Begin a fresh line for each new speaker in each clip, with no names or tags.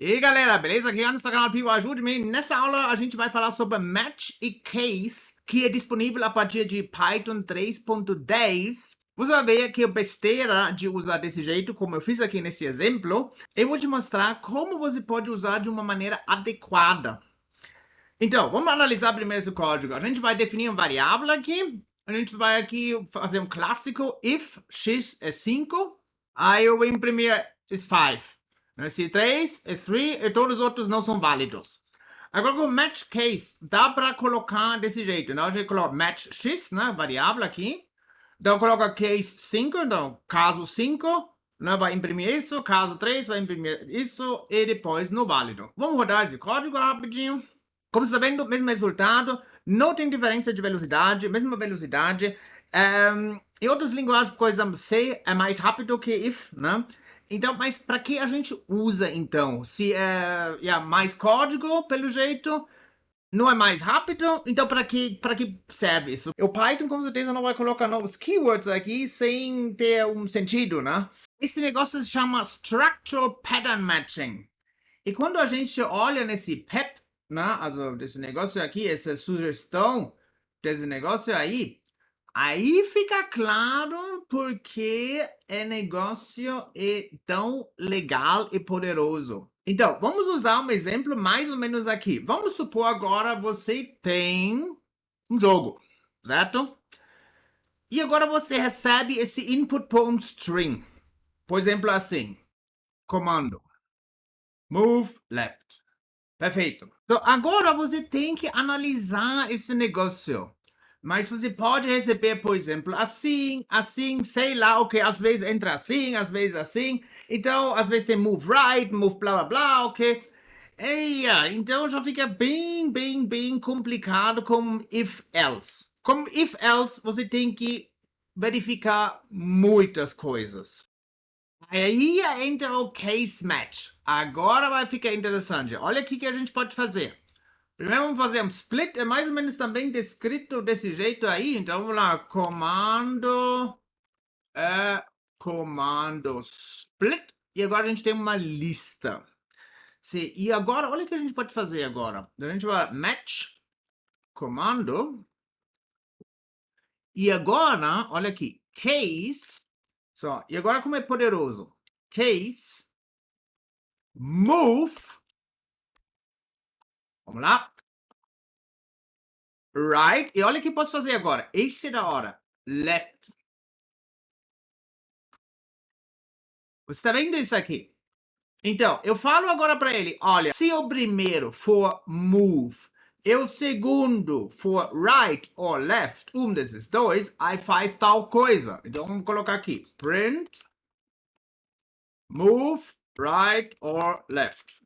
E aí galera, beleza? Aqui é o canal Pivo Ajude-me. Nessa aula a gente vai falar sobre match e case, que é disponível a partir de Python 3.10. Você vai ver que é besteira de usar desse jeito, como eu fiz aqui nesse exemplo. Eu vou te mostrar como você pode usar de uma maneira adequada. Então, vamos analisar primeiro esse código. A gente vai definir uma variável aqui. A gente vai aqui fazer um clássico if x é 5, aí eu vou imprimir is 5. Se 3 é 3 e todos os outros não são válidos. Agora com match case, dá para colocar desse jeito. Então a gente coloca match x, né, variável aqui. Então coloca case 5, então caso 5, né, vai imprimir isso, caso 3 vai imprimir isso e depois no válido. Vamos rodar esse código rapidinho. Como você está vendo, mesmo resultado, não tem diferença de velocidade, mesma velocidade. Em outras linguagens, por exemplo, C é mais rápido que if, né? Então, mas para que a gente usa, então? Se é mais código, pelo jeito, não é mais rápido, então para que serve isso? O Python, com certeza, não vai colocar novos keywords aqui sem ter um sentido, né? Esse negócio se chama Structural Pattern Matching. E quando a gente olha nesse PEP, né, also desse negócio aqui, essa sugestão desse negócio aí fica claro porque o negócio é tão legal e poderoso. Então, vamos usar um exemplo mais ou menos aqui. Vamos supor agora você tem um jogo, certo? E agora você recebe esse input por um string. Por exemplo, assim, comando, move left. Perfeito. Então, agora você tem que analisar esse negócio. Mas você pode receber, por exemplo, assim, sei lá, ok, às vezes entra assim, às vezes assim. Então, às vezes tem move right, move blá blá blá, ok. Então já fica bem complicado com if else. Com if else, você tem que verificar muitas coisas. Aí entra o case match. Agora vai ficar interessante. Olha o que a gente pode fazer. Primeiro vamos fazer um split, é mais ou menos também descrito desse jeito aí. Então vamos lá, comando split. E agora a gente tem uma lista. E agora, olha o que a gente pode fazer agora. A gente vai match, comando. E agora, olha aqui, case. E agora como é poderoso? Case, move. Vamos lá. Right. E olha o que eu posso fazer agora. Esse é da hora. Left. Você está vendo isso aqui? Então, eu falo agora para ele, olha, se o primeiro for move e o segundo for right or left, desses dois, aí faz tal coisa. Então, vamos colocar aqui, print, move, right or left.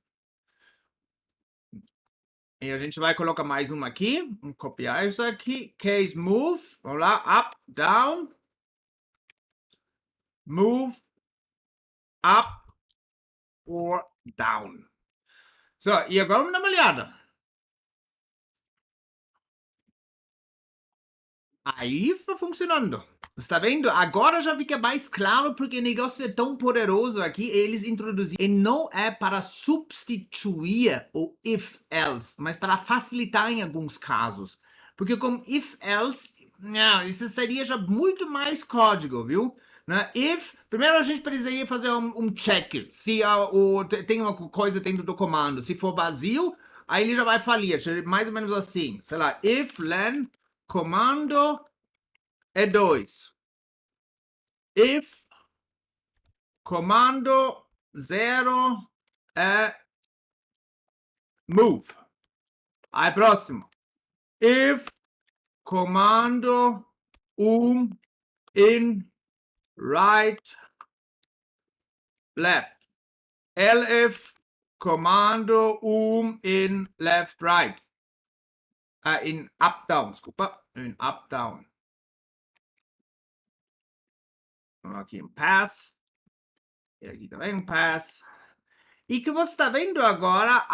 E a gente vai colocar mais uma aqui, vamos copiar isso aqui, case move, vamos lá, up, down, move, up or down. E agora vamos dar uma olhada. Aí está funcionando. Está vendo? Agora já fica mais claro porque o negócio é tão poderoso aqui. Eles introduziram. E não é para substituir o if else, mas para facilitar em alguns casos. Porque com if else, isso seria já muito mais código, viu? Primeiro a gente precisaria fazer um check. Se tem uma coisa dentro do comando. Se for vazio, aí ele já vai falir. Mais ou menos assim. Sei lá, if len comando é 2. If comando 0 é move. Aí próximo. If comando in right left. Elif comando in left right. In up down, desculpa. In up down. Aqui um pass. E aqui também um pass. E que você está vendo agora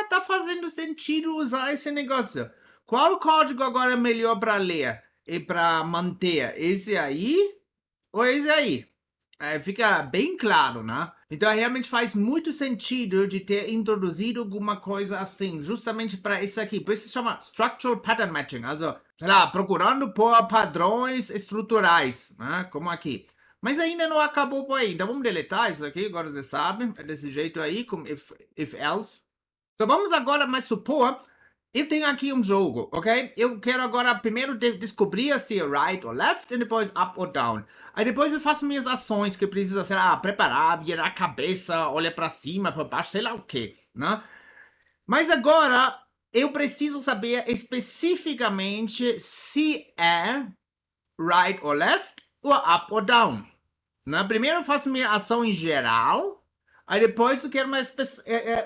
está fazendo sentido usar esse negócio. Qual código agora é melhor para ler e para manter? Esse aí ou esse aí? Fica bem claro, né? Então, realmente faz muito sentido de ter introduzido alguma coisa assim, justamente para isso aqui. Por isso se chama Structural Pattern Matching. Also, sei lá, procurando por padrões estruturais, né? Como aqui. Mas ainda não acabou por aí. Então, vamos deletar isso aqui, agora você sabe. É desse jeito aí, com if else. Então, vamos agora, mas supor, eu tenho aqui um jogo, ok? Eu quero agora primeiro descobrir se é right ou left, e depois up ou down. Aí depois eu faço minhas ações que eu preciso, sei lá, preparar, virar a cabeça, olhar para cima, para baixo, sei lá o quê, né? Mas agora eu preciso saber especificamente se é right ou left, ou up ou down. Né? Primeiro eu faço minha ação em geral, aí depois eu quero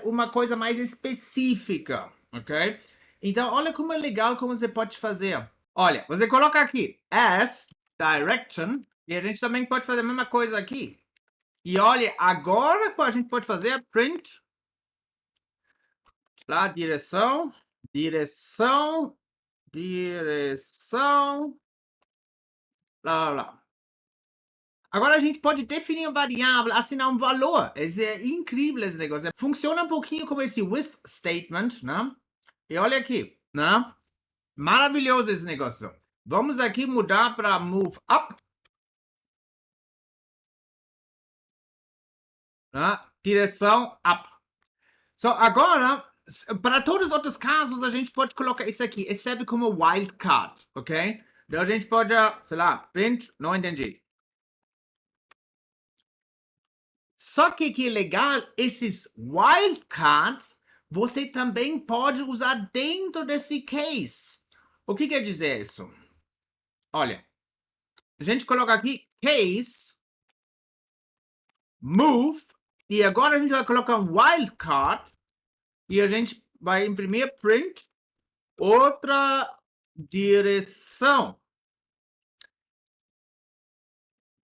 uma coisa mais específica, ok? Então, olha como é legal como você pode fazer. Olha, você coloca aqui as direction, e a gente também pode fazer a mesma coisa aqui. E olha, agora a gente pode fazer print lá, direção, direção, direção, lá, lá. Agora a gente pode definir uma variável, assinar um valor. É incrível esse negócio. Funciona um pouquinho como esse with statement, né? E olha aqui, né? Maravilhoso esse negócio. Vamos aqui mudar para move up. Né? Direção up. So, agora, para todos os outros casos, a gente pode colocar isso aqui. Isso serve como wildcard, ok? Então a gente pode, sei lá, print, não entendi. Só que é legal, esses wildcards, você também pode usar dentro desse case. O que quer dizer isso? Olha, a gente coloca aqui case, move, e agora a gente vai colocar um wildcard, e a gente vai imprimir print, outra direção.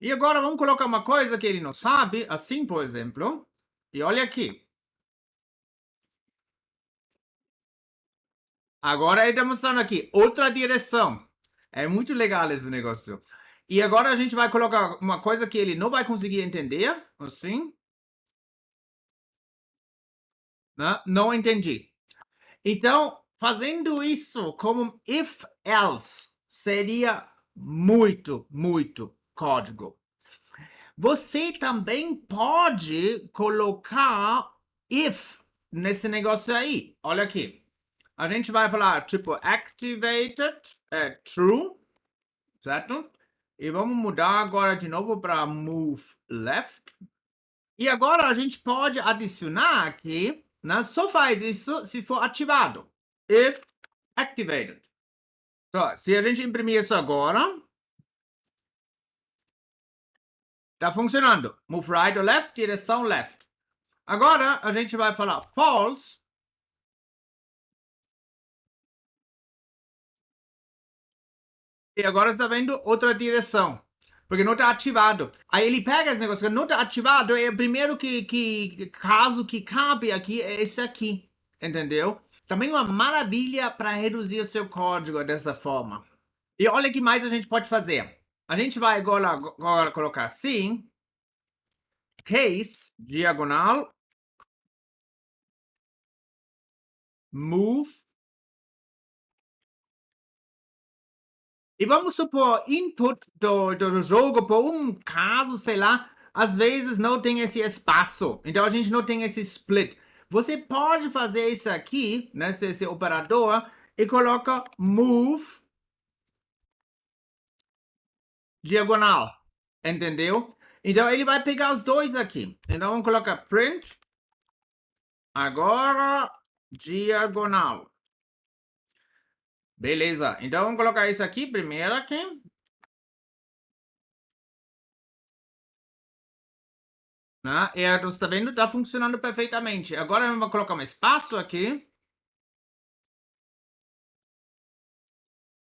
E agora vamos colocar uma coisa que ele não sabe, assim, por exemplo. E olha aqui. Agora ele está mostrando aqui outra direção. É muito legal esse negócio. E agora a gente vai colocar uma coisa que ele não vai conseguir entender. Assim. Né? Não entendi. Então, fazendo isso como if else, seria muito, muito código. Você também pode colocar if nesse negócio aí. Olha aqui. A gente vai falar tipo activated é true, certo? E vamos mudar agora de novo para move left. E agora a gente pode adicionar aqui, né? Só faz isso se for ativado. If activated. Então, se a gente imprimir isso agora, tá funcionando. Move right or left, direção left. Agora a gente vai falar false. E agora está vendo outra direção. Porque não está ativado. Aí ele pega esse negócio que não está ativado. E o primeiro caso que cabe aqui é esse aqui. Entendeu? Também uma maravilha para reduzir o seu código dessa forma. E olha o que mais a gente pode fazer. A gente vai agora colocar assim. Case, diagonal. Move. E vamos supor, input do jogo, por um caso, sei lá, às vezes não tem esse espaço. Então a gente não tem esse split. Você pode fazer isso aqui, né, esse operador, e coloca move diagonal. Entendeu? Então ele vai pegar os dois aqui. Então vamos colocar print. Agora, diagonal. Beleza. Então vamos colocar isso aqui primeiro aqui. Né? E você está vendo? Está funcionando perfeitamente. Agora eu vou colocar um espaço aqui.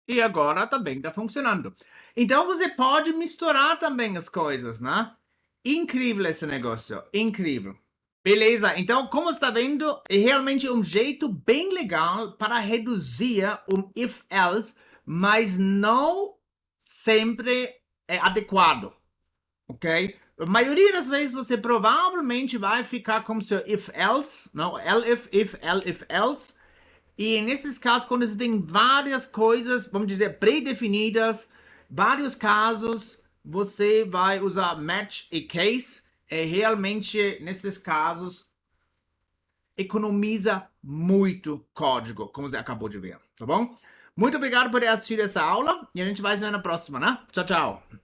E agora também está funcionando. Então você pode misturar também as coisas, né? Incrível esse negócio. Incrível. Beleza, então como está vendo, é realmente um jeito bem legal para reduzir um if-else, mas não sempre é adequado, ok? A maioria das vezes você provavelmente vai ficar com seu if-else, não? Elif, if, elif, else. E nesses casos, quando você tem várias coisas, vamos dizer, pré-definidas, vários casos, você vai usar match e case. E realmente, nesses casos, economiza muito código, como você acabou de ver, tá bom? Muito obrigado por ter assistido essa aula e a gente vai se ver na próxima, né? Tchau, tchau.